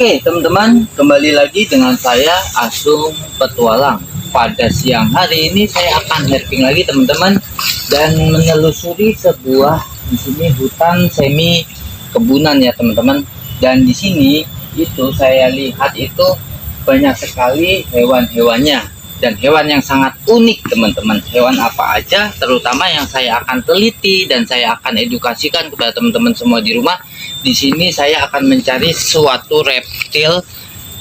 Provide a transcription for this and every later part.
Oke teman-teman, kembali lagi dengan saya Asung Petualang. Pada siang hari ini saya akan herping lagi teman-teman, dan menelusuri sebuah di sini hutan semi kebunan ya teman-teman. Dan di sini itu saya lihat itu banyak sekali hewan-hewannya, dan hewan yang sangat unik teman-teman. Hewan apa aja terutama yang saya akan teliti dan saya akan edukasikan kepada teman-teman semua di rumah. Di sini saya akan mencari suatu reptil,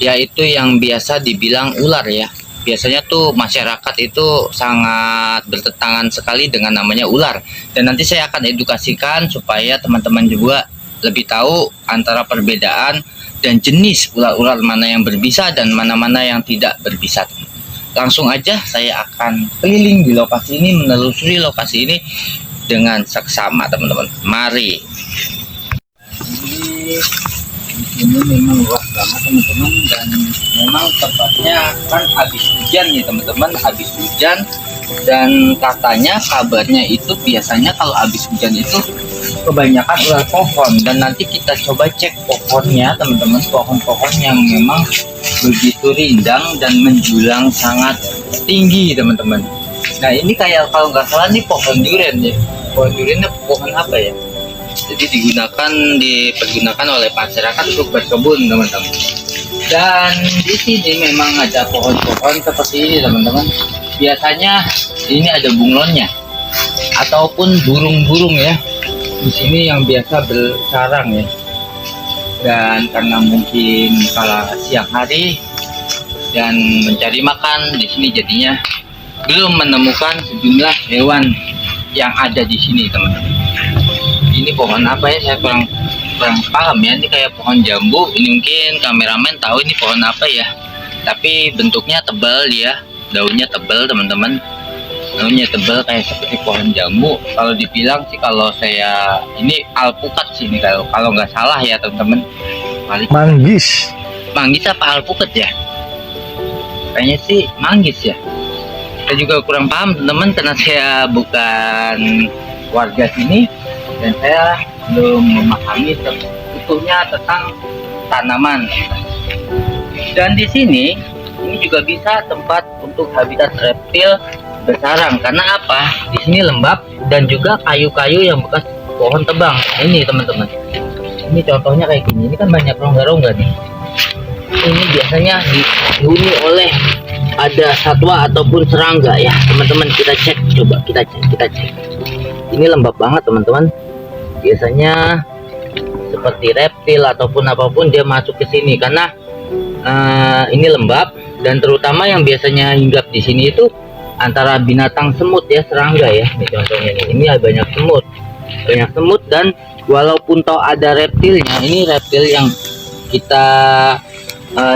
yaitu yang biasa dibilang ular ya. Biasanya tuh masyarakat itu sangat bertentangan sekali dengan namanya ular, dan nanti saya akan edukasikan supaya teman-teman juga lebih tahu antara perbedaan dan jenis ular-ular mana yang berbisa dan mana-mana yang tidak berbisa. Langsung aja saya akan keliling di lokasi ini, menelusuri lokasi ini dengan seksama teman-teman. Mari. Jadi di sini memang luas banget teman-teman, dan memang tempatnya kan habis hujan nih teman-teman, habis hujan. Dan katanya kabarnya itu biasanya kalau habis hujan itu kebanyakan ular pohon, dan nanti kita coba cek pohonnya teman-teman, pohon-pohon yang memang begitu rindang dan menjulang sangat tinggi teman-teman. Nah ini kayak kalau nggak salah nih pohon durian ya. Pohon duriannya pohon apa ya? Jadi dipergunakan oleh masyarakat untuk berkebun teman-teman. Dan di sini memang ada pohon-pohon seperti ini teman-teman. Biasanya ini ada bunglonnya ataupun burung-burung ya di sini yang biasa bersarang ya. Dan karena mungkin kala siang hari dan mencari makan di sini, jadinya belum menemukan sejumlah hewan yang ada di sini teman-teman. Ini pohon apa ya, saya kurang paham ya. Ini kayak pohon jambu. Ini mungkin kameramen tahu ini pohon apa ya, tapi bentuknya tebal dia, daunnya tebal teman-teman. Daunnya tebal kayak seperti pohon jambu. Kalau dibilang sih, kalau saya ini alpukat sih ini, kalau nggak salah ya teman-teman. Manggis apa alpukat ya? Kayaknya sih manggis ya. Saya juga kurang paham teman-teman, karena saya bukan warga sini dan saya belum memahami utuhnya tentang tanaman. Dan di sini ini juga bisa tempat untuk habitat reptil bersarang. Karena apa? Di sini lembab dan juga kayu-kayu yang bekas pohon tebang. Ini teman-teman. Ini contohnya kayak gini. Ini kan banyak rongga-rongga nih. Ini biasanya dihuni oleh ada satwa ataupun serangga ya teman-teman. Kita cek, coba kita cek. Ini lembab banget teman-teman. Biasanya seperti reptil ataupun apapun dia masuk ke sini karena ini lembab. Dan terutama yang biasanya hinggap di sini itu antara binatang semut ya, serangga ya. Ini contohnya nih. Ini banyak semut, dan walaupun toh ada reptilnya, ini reptil yang kita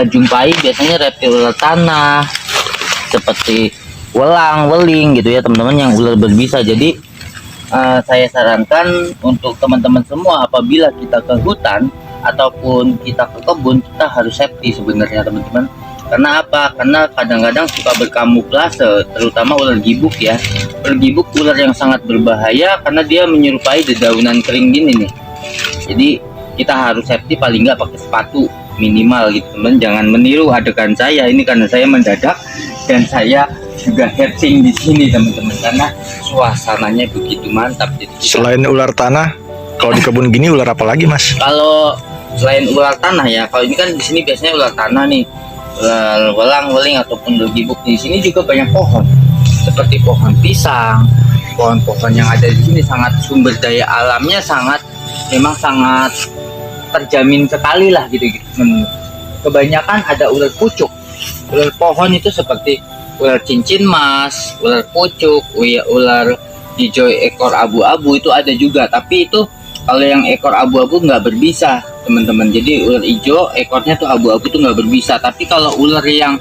jumpai biasanya reptil ular tanah seperti welang, weling gitu ya teman-teman, yang ular berbisa. Jadi saya sarankan untuk teman-teman semua, apabila kita ke hutan ataupun kita ke kebun, kita harus safety sebenarnya teman-teman. Karena apa? Karena kadang-kadang suka berkamuflase, terutama ular gibuk ya. Ular gibuk ular yang sangat berbahaya karena dia menyerupai dedaunan kering gini nih. Jadi kita harus safety, paling nggak pakai sepatu minimal gitu teman. Jangan meniru adegan saya ini, karena saya mendadak dan saya juga herping di sini teman-teman, karena suasananya begitu mantap. Jadi selain ular tanah, kalau di kebun gini ular apa lagi mas? Kalau selain ular tanah ya, kalau ini kan di sini biasanya ular tanah nih, ular welang, weling ataupun ular gibuk. Di sini juga banyak pohon seperti pohon pisang. Pohon-pohon yang ada di sini sangat, sumber daya alamnya memang sangat terjamin sekali lah gitu. Kebanyakan ada ular pucuk. Ular pohon itu seperti ular cincin mas, ular pucuk, ular hijau ekor abu-abu itu ada juga. Tapi itu kalau yang ekor abu-abu nggak berbisa teman-teman. Jadi ular hijau ekornya tuh abu-abu tuh nggak berbisa. Tapi kalau ular yang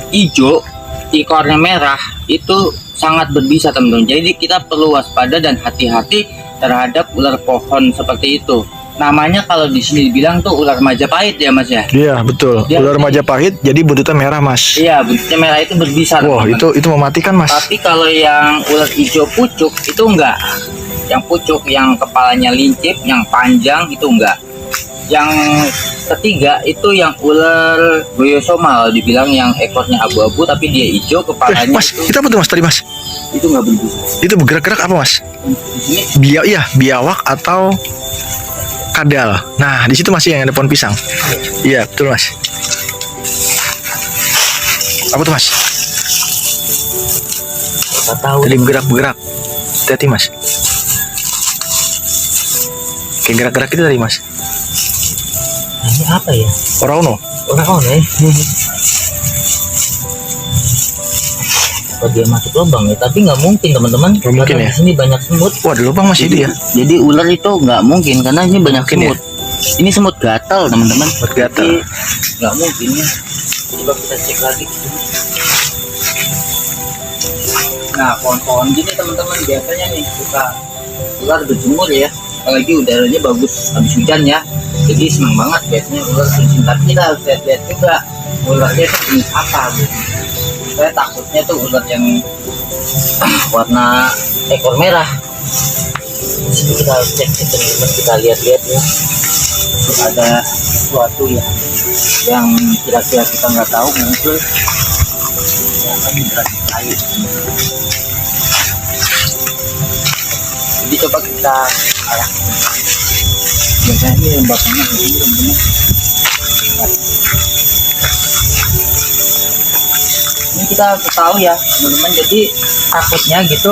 hijau ekornya merah itu sangat berbisa teman-teman. Jadi kita perlu waspada dan hati-hati terhadap ular pohon seperti itu. Namanya kalau di sini dibilang tuh ular Majapahit ya mas ya. Iya betul. Ular Majapahit, jadi buntutnya merah mas. Iya, buntutnya merah itu berbisa. Wah teman-teman. itu mematikan mas. Tapi kalau yang ular hijau pucuk itu enggak. Yang pucuk yang kepalanya lincip, yang panjang itu enggak. Yang ketiga itu yang ular boyosomal, dibilang yang ekornya abu-abu tapi dia hijau, kepalanya Mas, itu apa tuh mas tadi mas? itu nggak berbisa. Itu bergerak-gerak apa mas? Di sini Iya, biawak atau kadal. Nah, di situ masih yang ada pohon pisang. Iya, betul mas. Apa tuh mas? nggak tahu. Tadi bergerak-bergerak. Hati-hati mas. Kayak gerak-gerak itu tadi mas. Ini apa ya? Orauno. Orang ya. Apa dia masuk lubang ya? Tapi nggak mungkin teman-teman. Nggak mungkin Karena ya? Di sini banyak semut. Wah, ada lubang mas itu ya. Jadi ular itu nggak mungkin karena ini banyak Mungkin ya? semut. Ini semut gatal teman-teman. Semut gatal. Jadi, nggak mungkin ya. Coba kita cek lagi. Nah, pohon-pohon gini teman-teman biasanya nih suka ular berjemur ya. Apalagi udaranya bagus habis hujan ya. Jadi senang banget biasanya ular berjemur. Tapi kita harus lihat-lihat juga ularnya itu jenis apa gitu. Saya takutnya tuh ular yang warna ekor merah. Di sini kita harus cek teman-teman, kita lihat-lihat ya. Ada sesuatu ya yang kira-kira kita nggak tahu muncul. Yang akan berarti air. Jadi coba kita arah. Biasanya ini lembakannya begini teman-teman. Ini kita harus tahu ya teman-teman. Jadi takutnya gitu.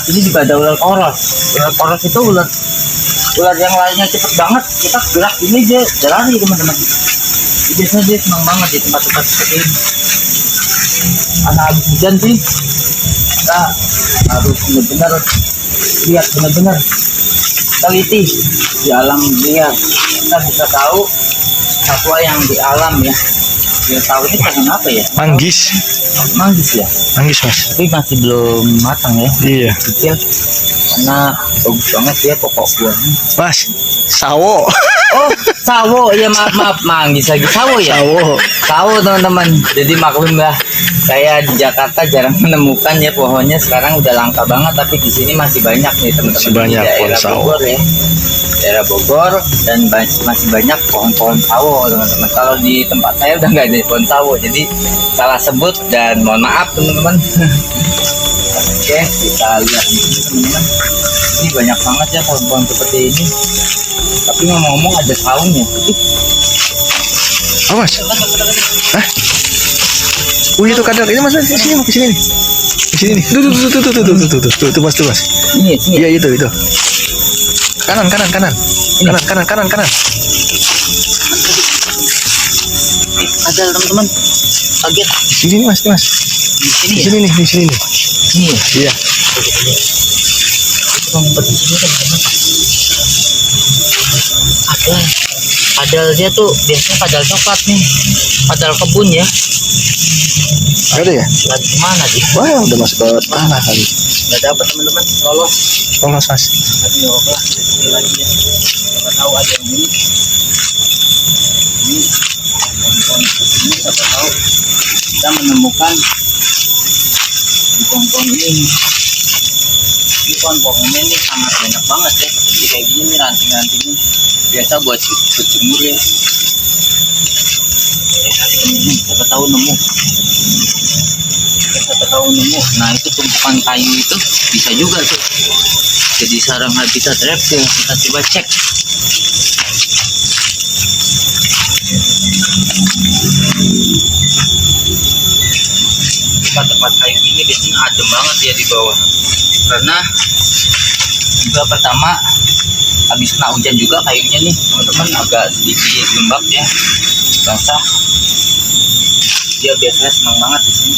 Sini juga ada ular koros. Ular koros itu ular yang lainnya cepet banget. Kita gerak ini dia jalan nih teman-teman. Biasanya dia senang banget di tempat-tempat seperti ini. Karena habis hujan sih kita harus benar-benar lihat, benar-benar teliti di alam liar. Kita bisa tahu satwa yang di alam ya. Biar tahu ini pohon apa ya? Manggis. Manggis ya. Manggis mas. Tapi masih belum matang ya. Iya. Kecil. Karena bagus banget ya pokok buahnya. Mas, sawo. Oh, sawo. Ya maaf, manggis lagi sawo ya. Sawo. Sawo teman-teman. Jadi maklum lah. Saya di Jakarta jarang menemukan ya pohonnya, sekarang udah langka banget, tapi di sini masih banyak nih teman-teman. Masih banyak di daerah pohon sawo. Bogor ya. Daerah Bogor dan masih banyak pohon-pohon sawo teman-teman. Kalau di tempat saya udah nggak ada pohon sawo, jadi salah sebut dan mohon maaf teman-teman. Oke, kita lihat di sini teman-teman. Ini banyak banget ya pohon-pohon seperti ini. Tapi ngomong-ngomong ada saungnya. Oh mas. Hah? Itu kadal. Ini mas, di sini, di sini nih. Di sini nih. Tuh mas, tuh mas. Ini sini. Iya itu. Kanan. Kanan. Ada teman-teman. Kaget. Di sini nih mas, Di sini Di ya? sini nih, di sini nih. Ini ya? Iya. Ngumpet di sini teman-teman. Padahal dia tuh biasanya padahal coklat nih, padahal kebun ya. Ada ya? Lagi kemana dia? Wah, udah masuk ke tanah kali. Nggak dapat teman-teman, lolos. Lolos mas. Tapi nggak apa-apa, ini lagi ya. Siapa tahu ada yang unik. Ini pohon-pohon seperti ini, siapa tahu kita menemukan di pohon-pohon ini. Ini pohon-pohonnya ini sangat banyak banget ya. Seperti kayak gini nih ranting-rantingnya. Biasa buat berjemur ya. Siapa tahu nemu. Nah itu tumpukan kayu itu bisa juga tuh jadi sarang habitat reptil. Kita coba cek. Tempat kayu ini biasanya adem banget ya di bawah, karena juga pertama habis kena hujan juga kayunya nih teman-teman, agak sedikit lembab ya, basah. Dia biasanya senang banget di sini.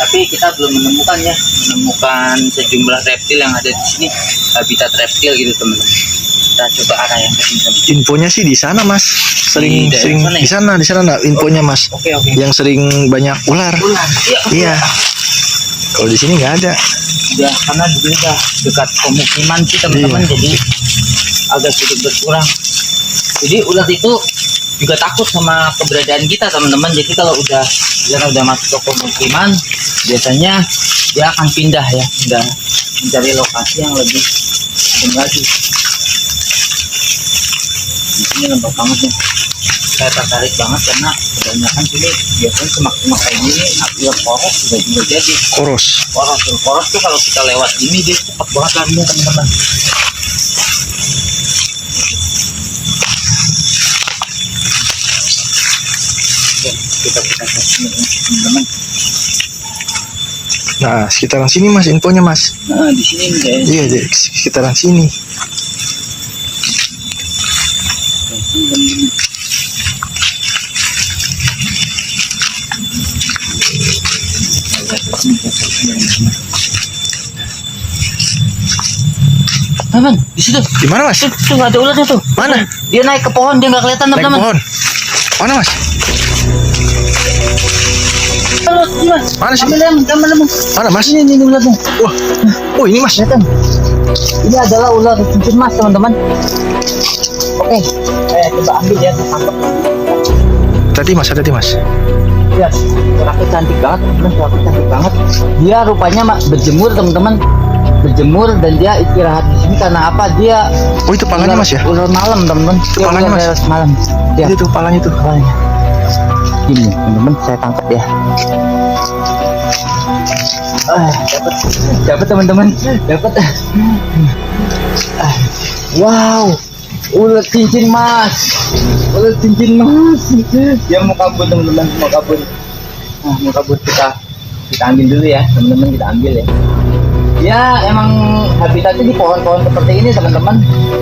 Tapi kita belum menemukan sejumlah reptil yang ada di sini, habitat reptil gitu teman-teman. Kita coba arah yang ke sini. Infonya sih di sana mas. Sering daerah mana ya? di sana nah, infonya mas. Oke. Yang sering banyak ular. Ular. Iya. Kalau di sini nggak ada. Ya karena di sini udah dekat pemukiman sih teman-teman, jadi agak sedikit berkurang. Jadi ular itu juga takut sama keberadaan kita teman-teman. Jadi kalau udah masuk ke pemukiman, biasanya dia akan pindah mencari lokasi yang lebih adem lagi. Di sini ini lembab banget nih. Saya tertarik banget karena kebanyakan sini biasanya semak-semak kayak gini ular poros juga jadi. Koros. Poros tuh kalau kita lewat ini dia cepat banget larinya teman-teman. Oke, kita ke sini ya, teman-teman. Nah, sekitaran sini Mas infonya Mas. Nah, di sini nih guys. Iya, di sekitaran sini. Teman, di situ. Di mana Mas? Tuh ada ularnya tuh. Mana? Dia naik ke pohon, dia nggak kelihatan Naik teman-teman. pohon. Mana Mas? Halo, sini Mas. Mana sih? Gambar lemong. Mana Mas? Ini ularnya. Wah. Oh, ini Mas. Kelihatan. Ini adalah ular cincin emas teman-teman. Oke, saya coba ambil ya, saya tangkap. Tadi Mas, ada di Mas. Lihat, suaraku cantik banget teman-teman, suaraku cantik banget. Dia rupanya berjemur teman-teman, berjemur dan dia istirahat di sini karena apa? Dia Oh, itu palanya Mas ya? ular malam teman-teman. Itu Dia palanya, ular Mas. lewas malam. Lihat, Itu palanya tuh. palanya. Ini teman-teman, saya tangkap ya. Dapat teman-teman, dapat. Wow, ular cincin emas, ular cincin emas. Dia mau kabur teman-teman, mau kabur. Nah, mau kabur kita ambil dulu ya teman-teman, kita ambil ya. Ya emang habitatnya di pohon-pohon seperti ini teman-teman,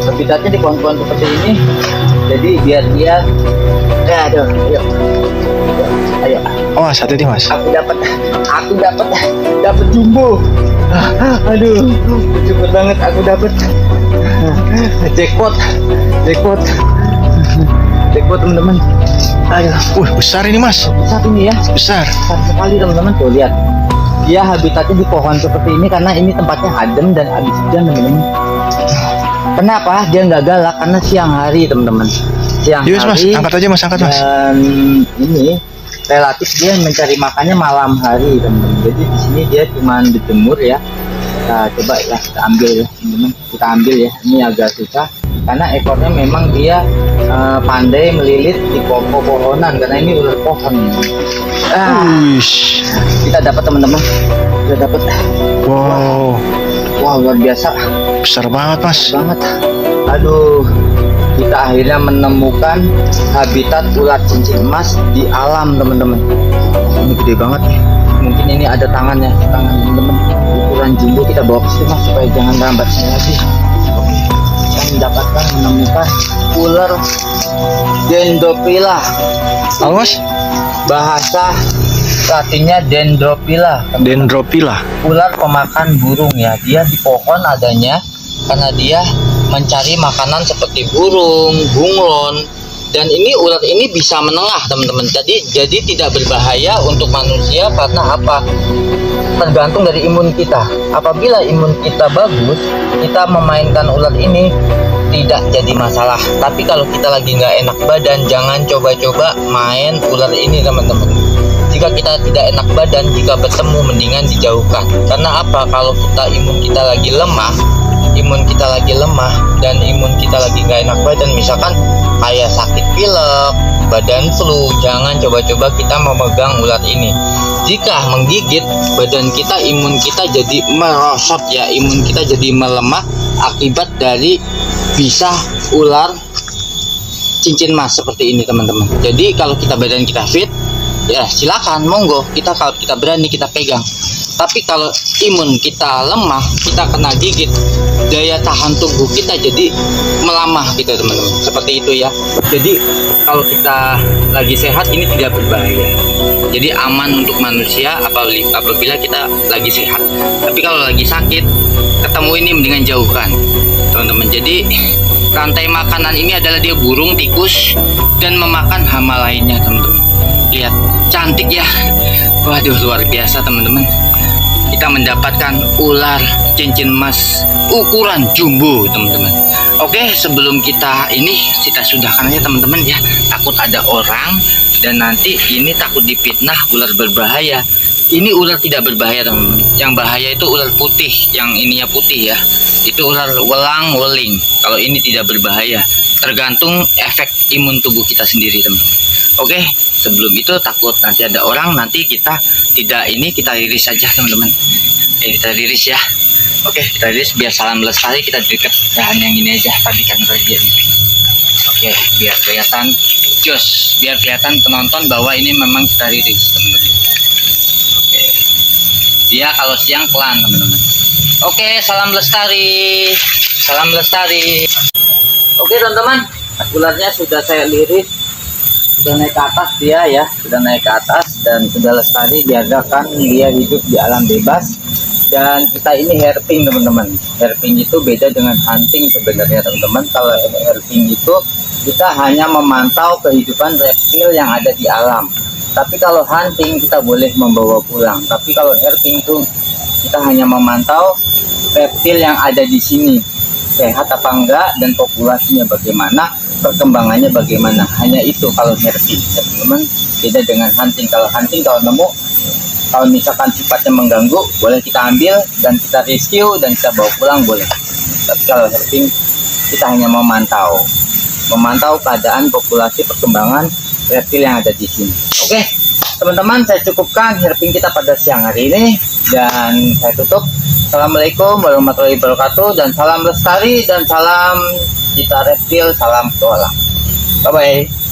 habitatnya di pohon-pohon seperti ini. Jadi biar dia, ya aduh, ayo. Oh, Mas, ada di Mas. Aku dapat jumbo. Aduh, cepet banget aku dapat. Jackpot teman-teman. Aduh, Besar ini Mas. besar ini ya, Besar. besar sekali teman-teman. Tuh lihat, dia habitatnya di pohon seperti ini karena ini tempatnya adem dan habis hujan teman-teman. Kenapa dia nggak galak? Karena siang hari teman-teman. Siang Yes, Mas, hari. angkat aja Mas, angkat Mas. Dan ini relatif dia mencari makannya malam hari teman-teman. Jadi di sini dia cuma berjemur ya. Nah, coba ya kita ambil ya teman-teman, kita ambil ya. Ini agak susah karena ekornya memang dia pandai melilit di pohon-pohonan karena ini ular pohon. Wish. Kita dapat teman-teman, kita dapat. Wow. Wah, luar biasa Besar banget Mas. banget. Aduh, kita akhirnya menemukan habitat ular cincin emas di alam teman-teman. Ini gede banget. Mungkin ini ada tangannya, tangan teman-teman. Ukuran jumbo, kita bawa ke sini Mas supaya jangan rambat sini lagi. Kita menemukan ular Dendrophila. Halo Mas. Bahasa latinnya Dendrophila. Dendrophila. Ular pemakan burung ya. Dia di pohon adanya karena dia mencari makanan seperti burung, bunglon, dan ini ular ini bisa menengah teman-teman. Jadi tidak berbahaya untuk manusia karena apa? Tergantung dari imun kita. Apabila imun kita bagus, kita memainkan ular ini tidak jadi masalah. Tapi kalau kita lagi nggak enak badan, jangan coba-coba main ular ini teman-teman. Jika kita tidak enak badan, jika bertemu mendingan dijauhkan. Karena apa? Kalau imun kita lagi lemah dan imun kita lagi nggak enak badan, misalkan kayak sakit pilek, badan flu, jangan coba-coba kita memegang ular ini. Jika menggigit badan kita, imun kita jadi merosot ya, imun kita jadi melemah akibat dari bisa ular cincin emas seperti ini teman-teman. Jadi kalau badan kita fit, ya silakan monggo, kalau kita berani kita pegang. Tapi kalau imun kita lemah, kita kena gigit, daya tahan tubuh kita jadi melamah gitu teman-teman. Seperti itu ya. Jadi kalau kita lagi sehat ini tidak berbahaya. Jadi aman untuk manusia apabila kita lagi sehat. Tapi kalau lagi sakit, ketemu ini mendingan jauhkan teman-teman. Jadi rantai makanan ini adalah dia burung, tikus, dan memakan hama lainnya teman-teman. Lihat, cantik ya. Waduh, luar biasa teman-teman. Kita mendapatkan ular cincin emas ukuran jumbo teman-teman. Oke, sebelum kita sudahkan aja teman-teman ya. Takut ada orang dan nanti ini takut difitnah ular berbahaya. Ini ular tidak berbahaya teman-teman. Yang bahaya itu ular putih, yang ininya putih ya. Itu ular welang-weling. Kalau ini tidak berbahaya, tergantung efek imun tubuh kita sendiri teman-teman. Oke, sebelum itu takut nanti ada orang, nanti kita tidak ini, kita rilis saja teman-teman. Kita rilis ya. Oke, kita rilis biar salam lestari kita dekat dan yang ini aja tadi kan ini. Oke, biar kelihatan jos, biar kelihatan penonton bahwa ini memang kita rilis teman-teman. Oke, dia kalau siang pelan teman-teman. Oke, salam lestari, salam lestari. Oke teman-teman, ularnya sudah saya liris, sudah naik ke atas dia ya, sudah naik ke atas dan sudah lestari. Biarkan dia hidup di alam bebas. Dan kita ini herping teman-teman. Herping itu beda dengan hunting sebenarnya teman-teman. Kalau herping itu kita hanya memantau kehidupan reptil yang ada di alam. Tapi kalau hunting kita boleh membawa pulang. Tapi kalau herping itu kita hanya memantau reptil yang ada di sini, sehat apa enggak dan populasinya bagaimana, perkembangannya bagaimana. Hanya itu kalau herping ya teman-teman. Beda dengan hunting. Kalau hunting kalau nemu, kalau misalkan sifatnya mengganggu, boleh kita ambil dan kita rescue dan kita bawa pulang boleh. Tapi kalau herping kita hanya memantau keadaan populasi perkembangan reptil yang ada di sini. Oke, teman-teman, saya cukupkan herping kita pada siang hari ini dan saya tutup. Assalamualaikum warahmatullahi wabarakatuh dan salam lestari dan salam cita reptil, salam petualang. Bye bye.